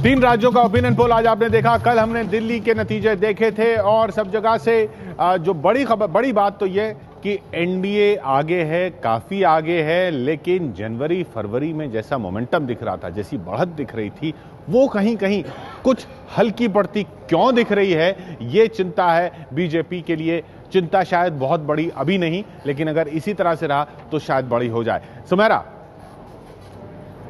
तीन राज्यों का ओपिनियन पोल आज आपने देखा। कल हमने दिल्ली के नतीजे देखे थे और सब जगह से जो बड़ी बात तो ये कि एनडीए आगे है, काफी आगे है, लेकिन जनवरी फरवरी में जैसा मोमेंटम दिख रहा था, जैसी बढ़त दिख रही थी, वो कहीं कहीं कुछ हल्की पड़ती क्यों दिख रही है, ये चिंता है बीजेपी के लिए। चिंता शायद बहुत बड़ी अभी नहीं, लेकिन अगर इसी तरह से रहा तो शायद बड़ी हो जाए। सुमेरा,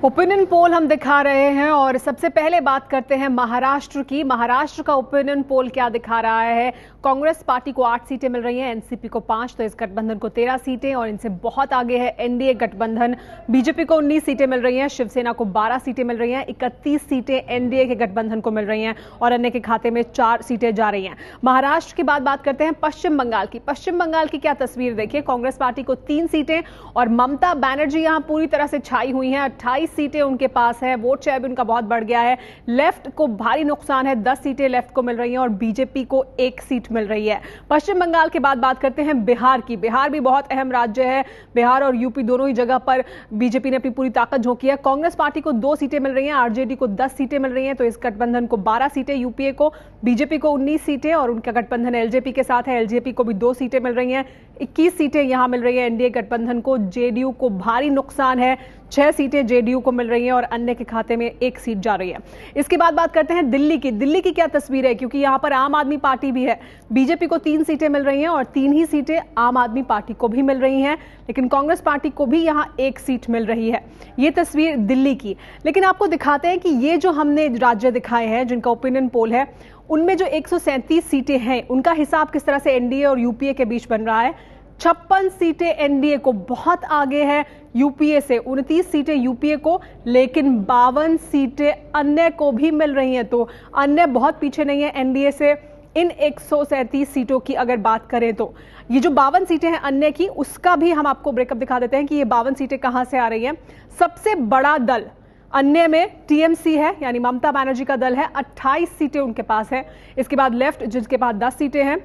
ओपिनियन पोल हम दिखा रहे हैं और सबसे पहले बात करते हैं महाराष्ट्र की। महाराष्ट्र का ओपिनियन पोल क्या दिखा रहा है? कांग्रेस पार्टी को 8 सीटें मिल रही हैं, एनसीपी को 5, तो इस गठबंधन को 13 सीटें और इनसे बहुत आगे है एनडीए गठबंधन। बीजेपी को 19 सीटें मिल रही हैं, शिवसेना को 12 सीटें मिल रही हैं, 31 सीटें एनडीए के गठबंधन को मिल रही हैं और अन्य के खाते में 4 सीटें जा रही हैं। महाराष्ट्र की बात करते हैं पश्चिम बंगाल की। पश्चिम बंगाल की क्या तस्वीर देखिए। कांग्रेस पार्टी को 3 सीटें और ममता बनर्जी यहां पूरी तरह से छाई हुई हैं। 28 सीटें उनके पास है, वोट शेयर भी उनका बहुत बढ़ गया है। लेफ्ट को भारी नुकसान है, 10 सीटें लेफ्ट को मिल रही हैं और बीजेपी को 1 सीट मिल रही है। पश्चिम बंगाल के बाद बात करते हैं बिहार की। बिहार भी बहुत अहम राज्य है। बिहार और यूपी दोनों ही जगह पर बीजेपी ने अपनी पूरी ताकत झोंकी है। कांग्रेस पार्टी को 2 सीटें मिल रही हैं, आरजेडी को 10 सीटें मिल रही हैं, तो इस गठबंधन को 12 सीटें, यूपीए को, बीजेपी को 19 सीटें और उनका गठबंधन एलजेपी के साथ है, एलजेपी को भी 2 सीटें मिल रही हैं, 21 सीटें यहां मिल रही है एनडीए गठबंधन को। जेडीयू को भारी नुकसान है, 6 सीटें जेडीयू को मिल रही हैं और अन्य के खाते में 1 सीट जा रही है। इसके बाद बात करते हैं दिल्ली की। दिल्ली की क्या तस्वीर है, क्योंकि यहां पर आम आदमी पार्टी भी है। बीजेपी को 3 सीटें मिल रही हैं और 3 ही सीटें आम आदमी पार्टी को भी मिल रही हैं, लेकिन कांग्रेस पार्टी को भी यहां 1 सीट मिल रही है। ये तस्वीर दिल्ली की। लेकिन आपको दिखाते हैं कि ये जो हमने राज्य दिखाए हैं जिनका ओपिनियन पोल है, उनमें जो 137 सीटें हैं उनका हिसाब किस तरह से एनडीए और यूपीए के बीच बन रहा है। 56 सीटें एनडीए को, बहुत आगे है यूपीए से, 29 सीटें यूपीए को, लेकिन 52 सीटें अन्य को भी मिल रही हैं, तो अन्य बहुत पीछे नहीं है एनडीए से। इन 137 सीटों की अगर बात करें तो ये जो 52 सीटें हैं अन्य की, उसका भी हम आपको ब्रेकअप दिखा देते हैं कि ये 52 सीटें कहां से आ रही हैं। सबसे बड़ा दल अन्य में टीएमसी है, यानी ममता बनर्जी का दल है, 28 सीटें उनके पास है। इसके बाद लेफ्ट जिसके पास 10 सीटें हैं,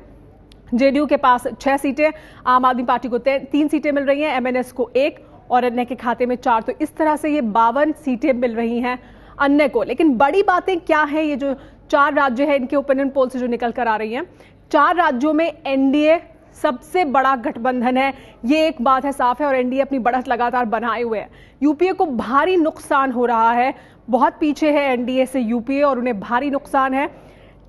जेडीयू के पास 6 सीटें, आम आदमी पार्टी को 3 सीटें मिल रही हैं, एमएनएस को 1 और अन्य के खाते में 4, तो इस तरह से ये 52 सीटें मिल रही हैं अन्य को। लेकिन बड़ी बातें क्या है, ये जो 4 राज्य हैं इनके ओपिनियन पोल से जो निकल कर आ रही हैं, 4 राज्यों में एनडीए सबसे बड़ा गठबंधन है, ये एक बात है, साफ है, और एनडीए अपनी बढ़त लगातार बनाए हुए है। यूपीए को भारी नुकसान हो रहा है, बहुत पीछे है एनडीए से यूपीए और उन्हें भारी नुकसान है।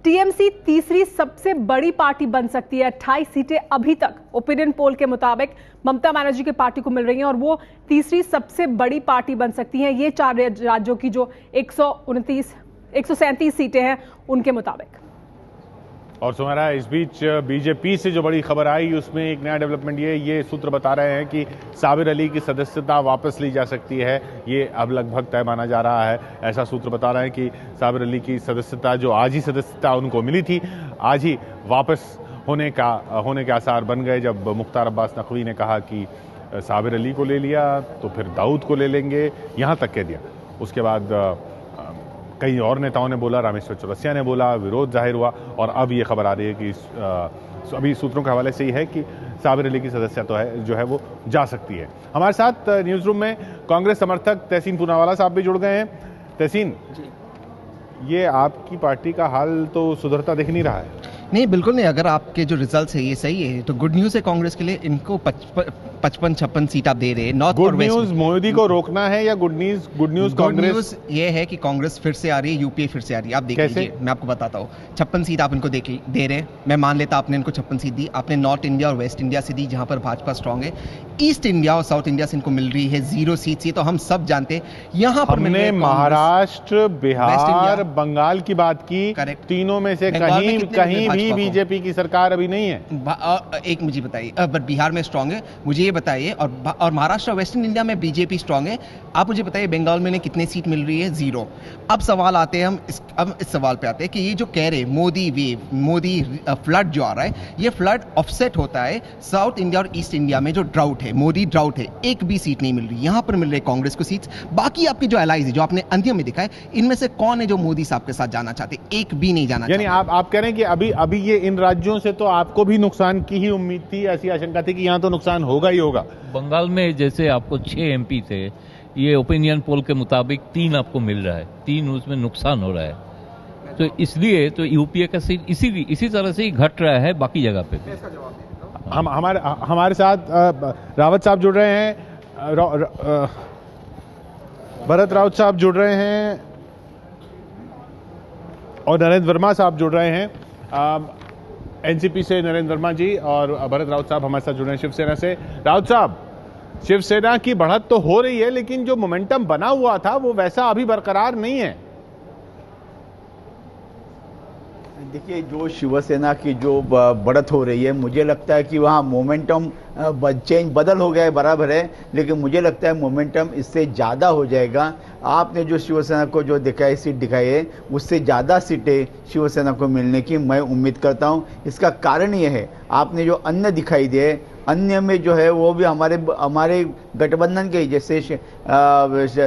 टीएमसी तीसरी सबसे बड़ी पार्टी बन सकती है, 28 सीटें अभी तक ओपिनियन पोल के मुताबिक ममता बनर्जी की पार्टी को मिल रही हैं और वो तीसरी सबसे बड़ी पार्टी बन सकती हैं, ये 4 राज्यों की जो 137 सीटें हैं उनके मुताबिक। और सुमेरा, इस बीच बीजेपी से जो बड़ी खबर आई उसमें एक नया डेवलपमेंट ये सूत्र बता रहे हैं कि साबिर अली की सदस्यता वापस ली जा सकती है। ये अब लगभग तय माना जा रहा है। ऐसा सूत्र बता रहे हैं कि साबिर अली की सदस्यता, जो आज ही सदस्यता उनको मिली थी, आज ही वापस होने के आसार बन गए। जब मुख्तार अब्बास नकवी ने कहा कि साबिर अली को ले लिया तो फिर दाऊद को ले लेंगे, यहाँ तक कह दिया। उसके बाद कई और नेताओं ने बोला, रामेश्वर चौरसिया ने बोला, विरोध जाहिर हुआ और अब ये खबर आ रही है कि अभी सूत्रों के हवाले से ही है कि साबिर अली की सदस्यता तो है जो है वो जा सकती है। हमारे साथ न्यूज़ रूम में कांग्रेस समर्थक तहसीन पूनावाला साहब भी जुड़ गए हैं। तहसीन, ये आपकी पार्टी का हाल तो सुधरता दिख नहीं रहा है। नहीं, बिल्कुल नहीं। अगर आपके जो रिजल्ट्स है ये सही है तो गुड न्यूज़ है कांग्रेस के लिए। इनको 55-56 सीट आप दे रहे हैं। नॉर्थ गुड न्यूज़ मोदी को रोकना है या गुड न्यूज़ कांग्रेस? ये है कि कांग्रेस फिर से आ रही है, यूपीए फिर से आ रही है। आप देख लीजिए, मैं आपको बताता हूँ। 56 सीट आप इनको दे रहे हैं, मैं मान लेता आपने इनको 56 सीट दी। आपने नॉर्थ इंडिया और वेस्ट इंडिया से दी जहां पर भाजपा स्ट्रांग है। ईस्ट इंडिया और साउथ इंडिया से इनको मिल रही है 0 सीट से, तो हम सब जानते हैं यहाँ पर हमने महाराष्ट्र, बिहार, बंगाल की बात की। तीनों में से कहीं भी बीजेपी की सरकार अभी नहीं है। एक मुझे बताइए, बिहार में स्ट्रांग है, मुझे ये बताइए, और महाराष्ट्र वेस्टर्न इंडिया में बीजेपी स्ट्रांग है। आप मुझे बताइए बंगाल में कितनी सीट मिल रही है? 0। अब सवाल आते हैं, हम इस सवाल पे आते हैं कि ये जो कह रहे मोदी वेव, मोदी फ्लड जो आ रहा है, ये फ्लड ऑफसेट होता है साउथ इंडिया और ईस्ट इंडिया में जो ड्राउट है, मोदी ड्राउट है। एक भी सीट नहीं मिल रही, यहां पर मिल रही कांग्रेस को सीट्स। बाकी आपकी जो एलाइज है, जो आपने अंतिम में दिखा है, इनमें से कौन है जो मोदी साहब के साथ जाना चाहते? एक भी नहीं जाना चाहते। यानी आप कह रहे हैं कि अभी ये इन राज्यों से तो आपको भी नुकसान की ही उम्मीद थी, ऐसी आशंका थी कि यहाँ तो नुकसान होगा ही होगा। बंगाल में जैसे आपको 6 एमपी थे, ये ओपिनियन पोल के मुताबिक 3 आपको मिल रहा है, 3 उसमें नुकसान हो रहा है। तो इसलिए तो यूपीए का सीट इसी तरह से ही घट रहा है बाकी जगह पे भी। हमारे साथ रावत साहब जुड़ रहे हैं, भरत राउत साहब जुड़ रहे हैं और नरेंद्र वर्मा साहब जुड़ रहे हैं। एनसीपी से नरेंद्र वर्मा जी और भरत राउत साहब हमारे साथ जुड़ रहे हैं शिवसेना से। राउत साहब, शिवसेना की बढ़त तो हो रही है लेकिन जो मोमेंटम बना हुआ था वो वैसा अभी बरकरार नहीं है। देखिए, जो शिवसेना की जो बढ़त हो रही है, मुझे लगता है कि वहाँ मोमेंटम चेंज बदल हो गया है, बराबर है, लेकिन मुझे लगता है मोमेंटम इससे ज़्यादा हो जाएगा। आपने जो शिवसेना को जो दिखाई सीट दिखाई है, उससे ज़्यादा सीटें शिवसेना को मिलने की मैं उम्मीद करता हूँ। इसका कारण ये है, आपने जो अन्य दिखाई दिए, अन्य में जो है वो भी हमारे गठबंधन के, जैसे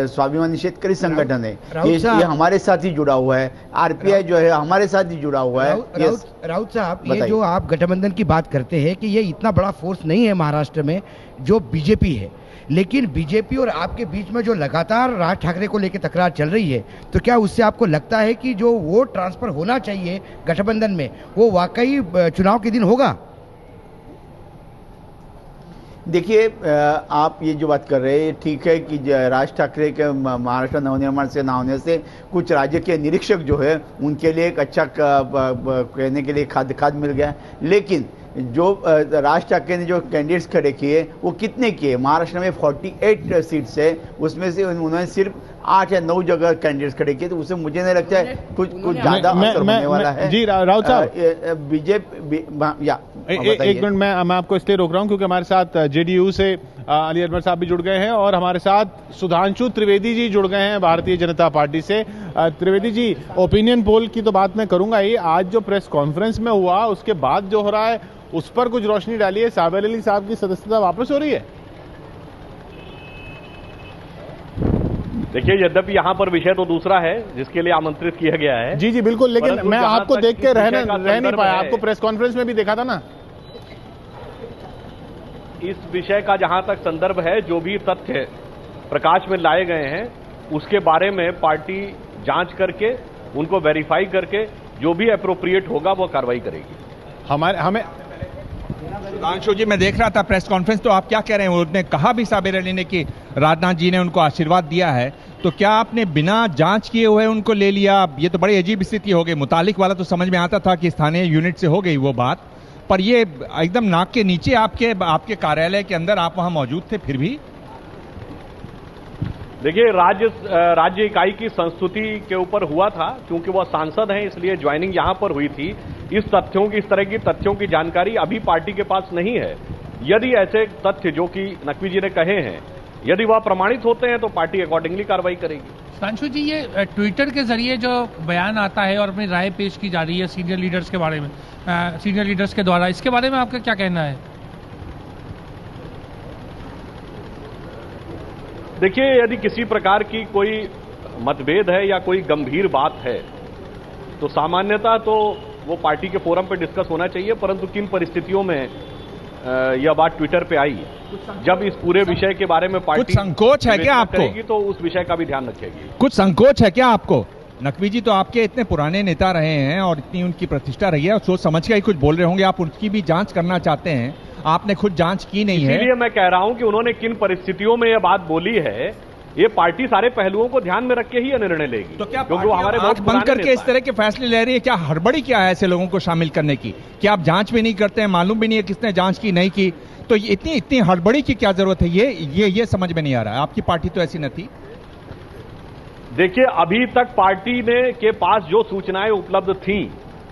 स्वाभिमानी शेतकरी संगठन है, ये हमारे साथ ही जुड़ा हुआ है। आरपीआई जो है हमारे साथ ही जुड़ा हुआ है। राउत साहब, ये जो आप गठबंधन की बात करते हैं कि ये इतना बड़ा फोर्स नहीं है महाराष्ट्र में जो बीजेपी है, लेकिन बीजेपी और आपके बीच में जो लगातार राज ठाकरे को लेकर तकरार चल रही है, तो क्या उससे आपको लगता है कि जो वोट ट्रांसफर होना चाहिए गठबंधन में वो वाकई चुनाव के दिन होगा? देखिए, आप ये जो बात कर रहे हैं ठीक है कि राज ठाकरे के महाराष्ट्र नवनिर्माण से ना होने से कुछ राज्य के निरीक्षक जो है उनके लिए एक अच्छा कहने के लिए खाद मिल गया, लेकिन जो राज ठाकरे ने जो कैंडिडेट्स खड़े किए वो कितने किए? महाराष्ट्र में 48 सीट्स है, उसमें से उन्होंने सिर्फ 8 या 9 जगह कैंडिडेट्स खड़े किए, तो उससे मुझे नहीं लगता है कुछ ज्यादा असर होने वाला है। जी राउत साहब, बीजेपी एक मिनट, मैं आपको इसलिए रोक रहा हूं क्योंकि हमारे साथ जेडीयू से अली अकबर साहब भी जुड़ गए हैं और हमारे साथ सुधांशु त्रिवेदी जी जुड़ गए हैं भारतीय जनता पार्टी से। त्रिवेदी जी, ओपिनियन पोल की तो बात मैं करूंगा ही, आज जो प्रेस कॉन्फ्रेंस में हुआ उसके बाद जो हो रहा है उस पर कुछ रोशनी डालिए। साबिर अली साहब की सदस्यता वापस हो रही है? देखिए, यद्यपि यहाँ पर विषय तो दूसरा है जिसके लिए आमंत्रित किया गया है। जी बिल्कुल, लेकिन मैं आपको देख के रह नहीं पाया, आपको प्रेस कॉन्फ्रेंस में भी देखा था ना। इस विषय का जहां तक संदर्भ है, जो भी तथ्य प्रकाश में लाए गए हैं उसके बारे में पार्टी जांच करके उनको वेरीफाई करके जो भी एप्रोप्रिएट होगा वो कार्रवाई करेगी। हमें सुधांशु जी, मैं देख रहा था प्रेस कॉन्फ्रेंस, तो आप क्या कह रहे हैं? उन्होंने कहा भी साबिर अली ने कि राजनाथ जी ने उनको आशीर्वाद दिया है, तो क्या आपने बिना जांच किए हुए उनको ले लिया? ये तो बड़ी अजीब स्थिति हो गई। मुतालिक वाला तो समझ में आता था कि स्थानीय यूनिट से हो गई वो बात, पर ये एकदम नाक के नीचे आपके कार्यालय के अंदर आप वहां मौजूद थे फिर भी। देखिए, राज्य इकाई की संस्तुति के ऊपर हुआ था, क्योंकि वह सांसद हैं इसलिए ज्वाइनिंग यहां पर हुई थी। इस तरह की तथ्यों की जानकारी अभी पार्टी के पास नहीं है। यदि ऐसे तथ्य जो कि नकवी जी ने कहे हैं यदि वह प्रमाणित होते हैं तो पार्टी अकॉर्डिंगली कार्रवाई करेगी। सुधांशु जी, ये ट्विटर के जरिए जो बयान आता है और अपनी राय पेश की जा रही है सीनियर लीडर्स के बारे में, सीनियर लीडर्स के द्वारा, इसके बारे में आपका क्या कहना है? देखिए, यदि किसी प्रकार की कोई मतभेद है या कोई गंभीर बात है तो सामान्यतः तो वो पार्टी के फोरम पे डिस्कस होना चाहिए, परंतु किन परिस्थितियों में यह बात ट्विटर पे आई, जब इस पूरे विषय के बारे में पार्टी कुछ संकोच है क्या आपको? तो उस विषय का भी ध्यान रखेगी। कुछ संकोच है क्या आपको? नकवी जी तो आपके इतने पुराने नेता रहे हैं और इतनी उनकी प्रतिष्ठा रही है और सोच समझ के ही कुछ बोल रहे होंगे, आप उनकी भी जांच करना चाहते हैं, आपने खुद जांच की नहीं है। इसीलिए मैं कह रहा हूं कि उन्होंने किन परिस्थितियों में यह बात बोली है, ये पार्टी सारे पहलुओं को ध्यान में रख के ही यह निर्णय लेगी। तो क्या क्योंकि वो हमारे आंख बंद करके इस तरह के फैसले ले रही है? क्या हड़बड़ी क्या है ऐसे लोगों को शामिल करने की? क्या आप जांच भी नहीं करते हैं, मालूम भी नहीं है किसने जांच की नहीं की, तो इतनी हड़बड़ी की क्या जरूरत है? ये समझ में नहीं आ रहा है। आपकी पार्टी तो ऐसी न थी। देखिए, अभी तक पार्टी के पास जो सूचनाएं उपलब्ध थी,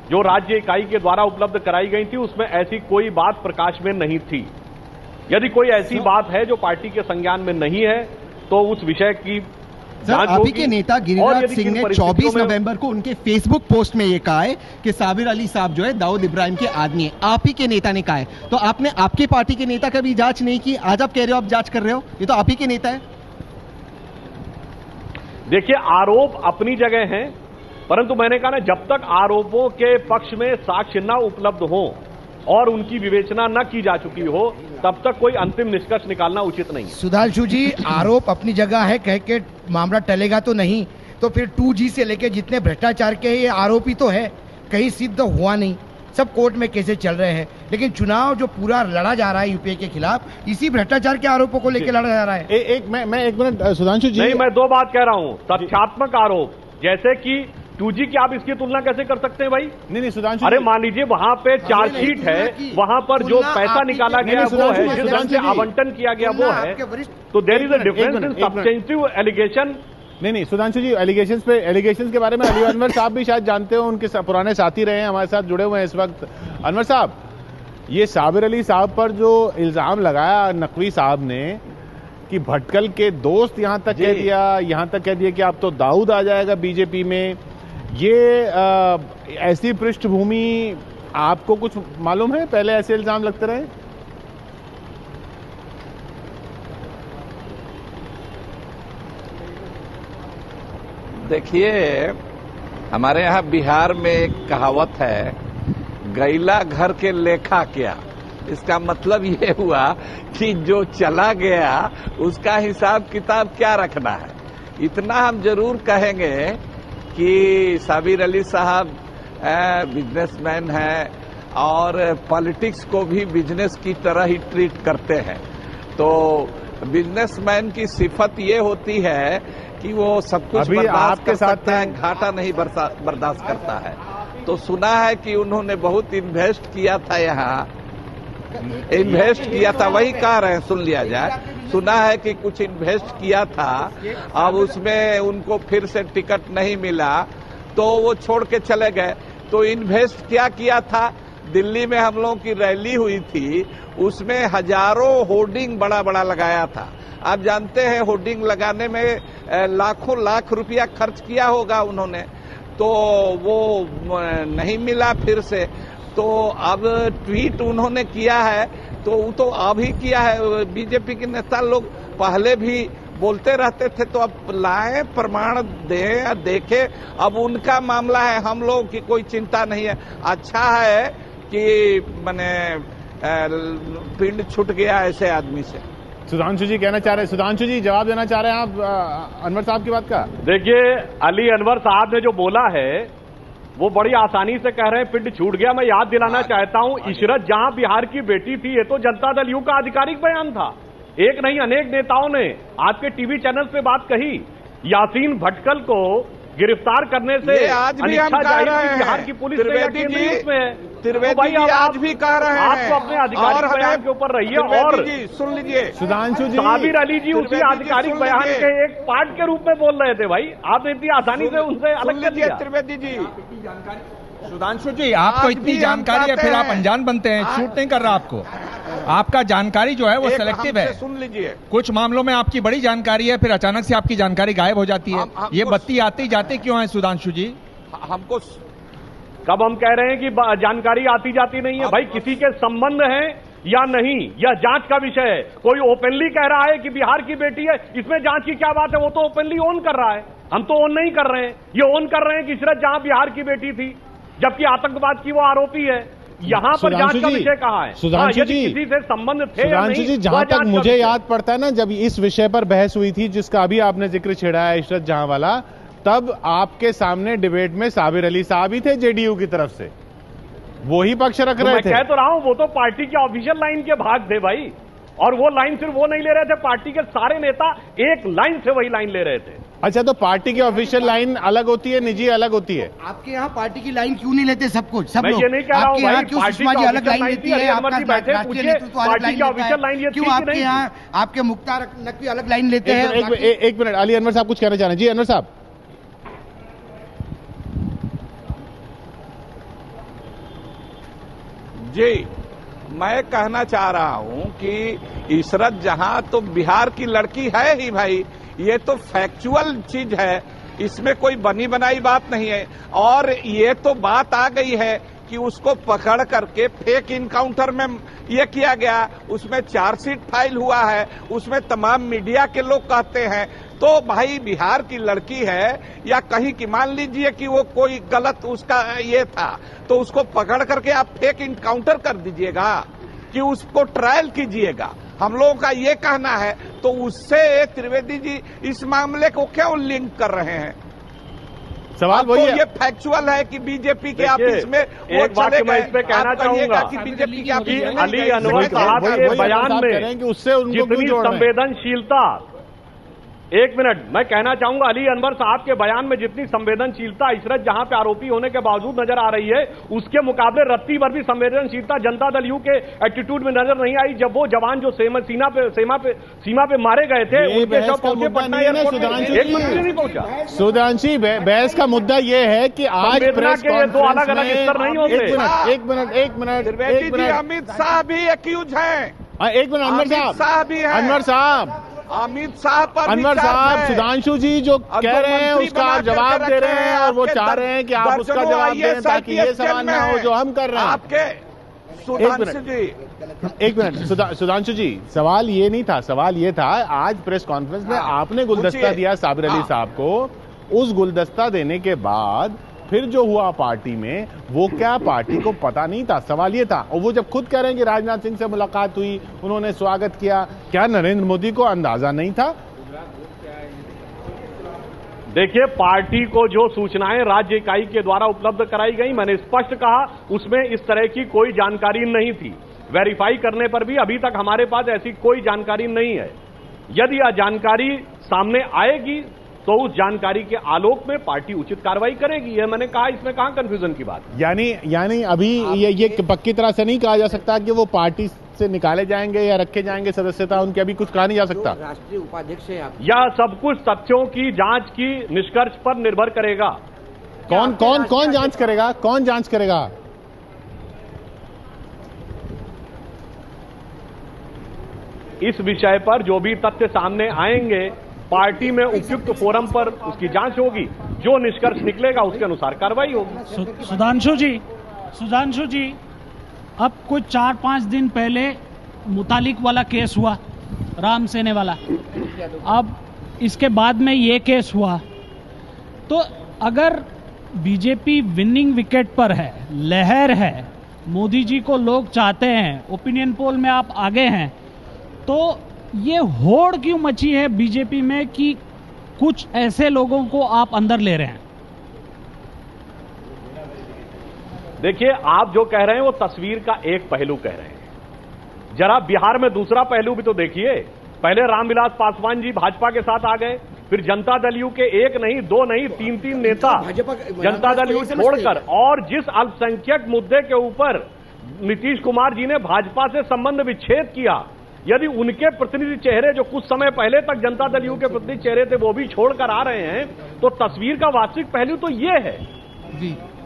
जो राज्य इकाई के द्वारा उपलब्ध कराई गई थी, उसमें ऐसी कोई बात प्रकाश में नहीं थी। यदि कोई ऐसी बात है जो पार्टी के संज्ञान में नहीं है तो उस विषय की आप ही के नेता गिरिराज सिंह ने 24 नवंबर को उनके फेसबुक पोस्ट में ये कहा है कि साबिर अली साहब जो है दाऊद इब्राहिम के आदमी है। आप ही के नेता ने कहा है, तो आपने आपकी पार्टी के नेता का भी जांच नहीं की। आज आप कह रहे हो आप जांच कर रहे हो, ये तो आप ही के नेता है। देखिए, आरोप अपनी जगह हैं, परंतु मैंने कहा ना, जब तक आरोपों के पक्ष में साक्ष्य न उपलब्ध हो और उनकी विवेचना न की जा चुकी हो, तब तक कोई अंतिम निष्कर्ष निकालना उचित नहीं है। सुधांशु जी, आरोप अपनी जगह है, कह के मामला टलेगा तो नहीं, तो फिर 2G से लेके जितने भ्रष्टाचार के ये आरोपी तो है, कहीं सिद्ध हुआ नहीं, सब कोर्ट में केसेस चल रहे हैं, लेकिन चुनाव जो पूरा लड़ा जा रहा है यूपीए के खिलाफ, इसी भ्रष्टाचार के आरोपों को लेकर लड़ा जा रहा है। मैं एक मिनट सुधांशु जी, नहीं, मैं दो बात कह रहा हूं। तथ्यात्मक आरोप जैसे कि 2G की आप इसकी तुलना कैसे कर सकते हैं भाई? नहीं सुधांशु, अरे मान लीजिए वहां पे चार्जशीट है, वहां पर जो पैसा निकाला गया वो है, जिस ढंग से आवंटन किया गया वो है, तो there is a difference in substantive allegation. नहीं सुधांशु जी, एलिगेशंस के बारे में अली अनवर साहब भी शायद जानते हो, उनके पुराने साथी रहे हैं, हमारे साथ जुड़े हुए हैं इस वक्त। अनवर साहब, ये साबिर अली साहब पर जो इल्जाम लगाया नकवी साहब ने कि भटकल के दोस्त यहां तक कह दिया कि आप तो दाऊद आ जाएगा बीजेपी में, ये ऐसी पृष्ठभूमि आपको कुछ मालूम है? पहले ऐसे इल्जाम लगते रहे? देखिए, हमारे यहाँ बिहार में एक कहावत है, गैला घर के लेखा क्या। इसका मतलब ये हुआ कि जो चला गया उसका हिसाब किताब क्या रखना है। इतना हम जरूर कहेंगे कि साबिर अली साहब बिजनेसमैन हैं और पॉलिटिक्स को भी बिजनेस की तरह ही ट्रीट करते हैं। तो बिजनेसमैन की सिफत ये होती है कि वो सब कुछ बर्दाश्त कर सकता है, घाटा नहीं बर्दाश्त करता है। तो सुना है कि उन्होंने बहुत इन्वेस्ट किया था, यहाँ इन्वेस्ट किया था, वही कह रहे हैं, सुन लिया जाए। सुना है कि कुछ इन्वेस्ट किया था, अब उसमें उनको फिर से टिकट नहीं मिला तो वो छोड़ के चले गए। तो इन्वेस्ट क्या किया था? दिल्ली में हम लोगों की रैली हुई थी, उसमें हजारों होर्डिंग बड़ा बड़ा लगाया था। आप जानते हैं होर्डिंग लगाने में लाखों लाख रुपया खर्च किया होगा उन्होंने, तो वो नहीं मिला फिर से। तो अब ट्वीट उन्होंने किया है, तो वो तो अभी किया है। बीजेपी के नेता लोग पहले भी बोलते रहते थे, तो अब लाएं, प्रमाण दें या देखें। अब उनका मामला है, हम लोग की कोई चिंता नहीं है। अच्छा है कि मैंने पिंड छूट गया ऐसे आदमी से। सुधांशु जी कहना चाह रहे हैं, सुधांशु जी जवाब देना चाह रहे हैं आप अनवर साहब की बात का? देखिए, अली अनवर साहब ने जो बोला है वो बड़ी आसानी से कह रहे हैं पिंड छूट गया। मैं याद दिलाना चाहता हूं, इशरत जहां बिहार की बेटी थी, ये तो जनता दल यू का आधिकारिक बयान था। एक नहीं अनेक नेताओं ने आपके टीवी चैनल पे बात कही। यासीन भटकल को गिरफ्तार करने से आज भी हम कह रहे हैं, बिहार की पुलिस त्रिवेदी जी आज भी कह रहे हैं, आप तो अपने आधिकारिक बयान के ऊपर रहिए। और सुन लीजिए, सुधांशु जी, साबिर अली जी उसी आधिकारिक बयान के एक पार्ट के रूप में बोल रहे थे। भाई आपने इतनी आसानी से उनसे अलग कर दिया। त्रिवेदी जी, सुधांशु जी, आपको इतनी जानकारी है, फिर आप अनजान बनते हैं। शूट नहीं कर रहा आपको, आपका जानकारी जो है वो सेलेक्टिव है। सुन लीजिए, कुछ मामलों में आपकी बड़ी जानकारी है, फिर अचानक से आपकी जानकारी गायब हो जाती है। ये बत्ती आती जाती क्यों है सुधांशु जी? हमको कब हम कह रहे हैं कि जानकारी आती जाती नहीं है? भाई किसी के संबंध है या नहीं, यह जांच का विषय है। कोई ओपनली कह रहा है कि बिहार की बेटी है, इसमें जांच की क्या बात है? वो तो ओपनली ओन कर रहा है, हम तो ओन नहीं कर रहे हैं। ये ओन कर रहे हैं कि इशरत जहां बिहार की बेटी थी, जबकि आतंकवाद की वो आरोपी है। यहाँ पर जांच का विषय कहाँ है? सुधांशु जी, किसी से संबंध थे या नहीं, जी, जहां तक मुझे याद पड़ता है ना, जब इस विषय पर बहस हुई थी जिसका अभी आपने जिक्र छेड़ा है, इशरत जहां वाला, तब आपके सामने डिबेट में साबिर अली साहब ही थे जेडीयू की तरफ से, वो ही पक्ष रख रहे थे। मैं कह तो रहा हूं, वो तो पार्टी के ऑफिशियल लाइन के भाग थे भाई, और वो लाइन सिर्फ वो नहीं ले रहे थे, पार्टी के सारे नेता एक लाइन से वही लाइन ले रहे थे। अच्छा, तो पार्टी की ऑफिशियल लाइन अलग होती है, निजी अलग होती है? आपके यहाँ पार्टी की लाइन क्यों नहीं लेते सब कुछ? सब मैं ये नहीं कह रहा हूं भाई, क्यों सुषमा जी अलग लाइन लेती है, आपका राष्ट्रीय नेतृत्व अलग लाइन लेता है, क्यों आपके यहाँ आपके मुख्तार नकवी अलग लाइन लेते हैं? एक मिनट, अली अनवर साहब कुछ कहना चाह रहे हैं। जी अनवर साहब। जी, मैं कहना चाह रहा हूं कि इशरत जहां तो बिहार की लड़की है ही भाई, ये तो फैक्चुअल चीज है, इसमें कोई बनी बनाई बात नहीं है। और ये तो बात आ गई है कि उसको पकड़ करके फेक इनकाउंटर में ये किया गया, उसमें चार्जशीट फाइल हुआ है, उसमें तमाम मीडिया के लोग कहते हैं। तो भाई बिहार की लड़की है या कहीं की, मान लीजिए कि वो कोई गलत उसका ये था, तो उसको पकड़ करके आप फेक इनकाउंटर कर दीजिएगा कि उसको ट्रायल कीजिएगा। हम लोगों का ये कहना है, तो उससे त्रिवेदी जी इस मामले को क्यों लिंक कर रहे हैं? सवाल वही है, ये फैक्चुअल है कि बीजेपी के ऑफिस में वो चले गए। इस पे कहना चाहूंगा कि बीजेपी के ऑफिस में अली अनवर साहब के बयान में उससे जितनी संवेदनशीलता, एक मिनट, मैं कहना चाहूंगा अली अनवर साहब के बयान में जितनी संवेदनशीलता इशरत जहां पे आरोपी होने के बावजूद नजर आ रही है, उसके मुकाबले रत्ती भर भी संवेदनशीलता जनता दल यू के एटीट्यूड में नजर नहीं आई जब वो जवान जो सीमा पे मारे गए थे उनके शव पहुंचे पटना एयरपोर्ट में, एक मिनट नहीं पहुंचा। सुधांशी, बहस का मुद्दा ये है कि आज प्रेस के ये दो अलग अलग स्तर नहीं होते। एक मिनट अमित शाह भी एक्यूज हैं। एक मिनट, अनवर साहब, अमित शाह पर अनवर साहब, सुधांशु जी जो कह रहे हैं उसका आप जवाब दे रहे हैं और वो चाह रहे हैं कि आप उसका जवाब दें ताकि ये सवाल ना हो जो हम कर रहे हैं। आपके सुधांशु जी, एक मिनट सुधांशु जी, सवाल ये नहीं था, सवाल ये था आज प्रेस कॉन्फ्रेंस में आपने गुलदस्ता दिया साबिर अली साहब को, उस गुलदस्ता देने के बाद फिर जो हुआ पार्टी में वो क्या पार्टी को पता नहीं था? सवाल ये था। और वो जब खुद कह रहे हैं कि राजनाथ सिंह से मुलाकात हुई, उन्होंने स्वागत किया, क्या नरेंद्र मोदी को अंदाजा नहीं था? देखिए, पार्टी को जो सूचनाएं राज्य इकाई के द्वारा उपलब्ध कराई गई, मैंने स्पष्ट कहा उसमें इस तरह की कोई जानकारी नहीं थी। वेरीफाई करने पर भी अभी तक हमारे पास ऐसी कोई जानकारी नहीं है। यदि यह जानकारी सामने आएगी तो उस जानकारी के आलोक में पार्टी उचित कार्रवाई करेगी। ये मैंने कहा, इसमें कहां कंफ्यूजन की बात। यानी अभी ये पक्की तरह से नहीं कहा जा सकता कि वो पार्टी से निकाले जाएंगे या रखे जाएंगे सदस्यता, उनके अभी कुछ कहा नहीं जा सकता। राष्ट्रीय उपाध्यक्ष है आप। यह सब कुछ तथ्यों की जांच की निष्कर्ष पर निर्भर करेगा। कौन जांच करेगा? कौन जांच करेगा? इस विषय पर जो भी तथ्य सामने आएंगे पार्टी में उपयुक्त फोरम पर उसकी जांच होगी, जो निष्कर्ष निकलेगा उसके अनुसार कार्रवाई होगी। सुधांशु जी, अब कुछ 4-5 दिन पहले मुतालिक वाला केस हुआ, राम सेने वाला, अब इसके बाद में ये केस हुआ, तो अगर बीजेपी विनिंग विकेट पर है, लहर है, मोदी जी को लोग चाहते हैं, ओपिनियन पोल में आप आगे हैं, तो ये होड़ क्यों मची है बीजेपी में कि कुछ ऐसे लोगों को आप अंदर ले रहे हैं? देखिए, आप जो कह रहे हैं वो तस्वीर का एक पहलू कह रहे हैं, जरा बिहार में दूसरा पहलू भी तो देखिए। पहले रामविलास पासवान जी भाजपा के साथ आ गए, फिर जनता दल यू के एक नहीं, दो नहीं, तीन नेता जनता दल यू छोड़कर, और जिस अल्पसंख्यक मुद्दे के ऊपर नीतीश कुमार जी ने भाजपा से संबंध विच्छेद किया, यदि उनके प्रतिनिधि चेहरे जो कुछ समय पहले तक जनता दल यू के प्रतिनिधि चेहरे थे वो भी छोड़कर आ रहे हैं, तो तस्वीर का वास्तविक पहलू तो ये है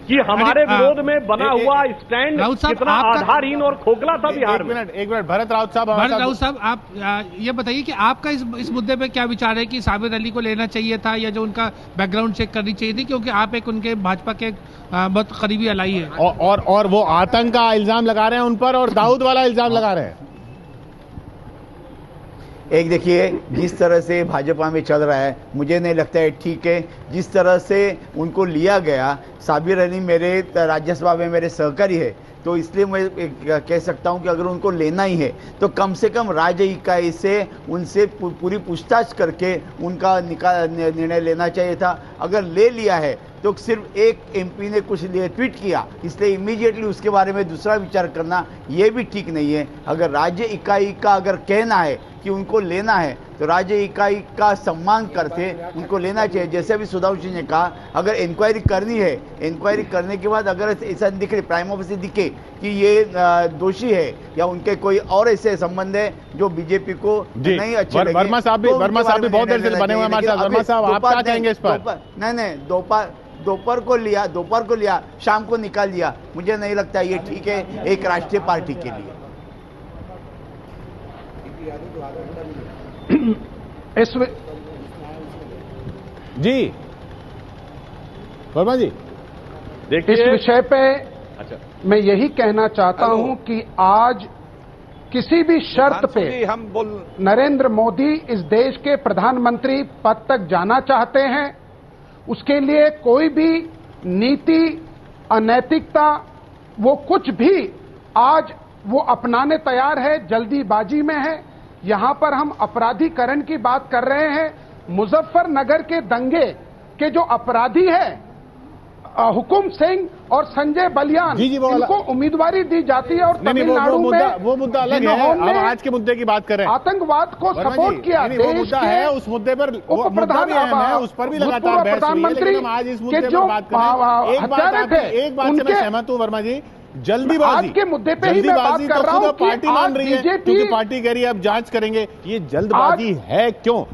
कि हमारे विरोध में बना हुआ स्टैंड कितना आधारहीन और खोखला था बिहार में। एक मिनट भरत राउत साहब, आप ये बताइए कि आपका इस मुद्दे पे क्या विचार है कि साबिर अली को लेना चाहिए था या जो उनका बैकग्राउंड चेक करनी चाहिए थी, क्योंकि आप एक उनके भाजपा के बहुत करीबी अलाई है, और वो आतंक का इल्जाम लगा रहे हैं उन पर और दाऊद वाला इल्जाम लगा रहे हैं। एक देखिए, जिस तरह से भाजपा में चल रहा है मुझे नहीं लगता है ठीक है। जिस तरह से उनको लिया गया, साबिर अली मेरे राज्यसभा में मेरे सहकारी है, तो इसलिए मैं कह सकता हूं कि अगर उनको लेना ही है तो कम से कम राज्य इकाई से उनसे पूरी पूछताछ करके उनका निर्णय लेना चाहिए था। अगर ले लिया है तो सिर्फ एक एमपी ने कुछ लिए ट्वीट किया, इसलिए इमीडिएटली उसके बारे में दूसरा विचार करना ये भी ठीक नहीं है। अगर राज्य इकाई का अगर कहना है कि उनको लेना है तो राज्य इकाई का सम्मान करते उनको लेना चाहिए। जैसे अभी सुधांशु ने कहा, अगर इंक्वायरी करनी है, इंक्वायरी करने के बाद अगर ऐसा दिखे, प्राइम ऑफिस दिखे कि ये दोषी है या उनके कोई और ऐसे संबंध है जो बीजेपी को नहीं अच्छे लगे। वर्मा साहब भी बहुत देर से बने हुए हमारे साथ। वर्मा साहब, आप क्या कहेंगे इस पर? नहीं, दोपहर को लिया, शाम को निकाल दिया, मुझे नहीं लगता ये ठीक है एक राष्ट्रीय पार्टी के लिए। जी वर्मा जी, देखिए इस विषय पे अच्छा मैं यही कहना चाहता हूं कि आज किसी भी शर्त पे नरेंद्र मोदी इस देश के प्रधानमंत्री पद तक जाना चाहते हैं। उसके लिए कोई भी नीति, अनैतिकता, वो कुछ भी आज वो अपनाने तैयार है, जल्दीबाजी में है। यहां पर हम अपराधीकरण की बात कर रहे हैं। मुजफ्फरनगर के दंगे के जो अपराधी है हुकुम सिंह और संजय बलियान, इनको उम्मीदवारी दी जाती है और तमिलनाडु में वो मुद्दा अलग है। हम आज के मुद्दे की बात कर रहे हैं। आतंकवाद को सपोर्ट किया। वो मुद्दा है, उस मुद्दे पर उप प्रधानमंत्री उस पर भी लगातार बहस हुई है, लेकिन हम आज इस मुद्दे पर बात कर रहे हैं। एक बात से मैं सहमत हूं वर्मा जी, जल्दीबाजी के मुद्दे पे ही मैं बात कर रहा हूं। पार्टी मान रही है क्योंकि पार्टी कह रही है अब जांच करेंगे। ये जल्दबाजी है क्यों?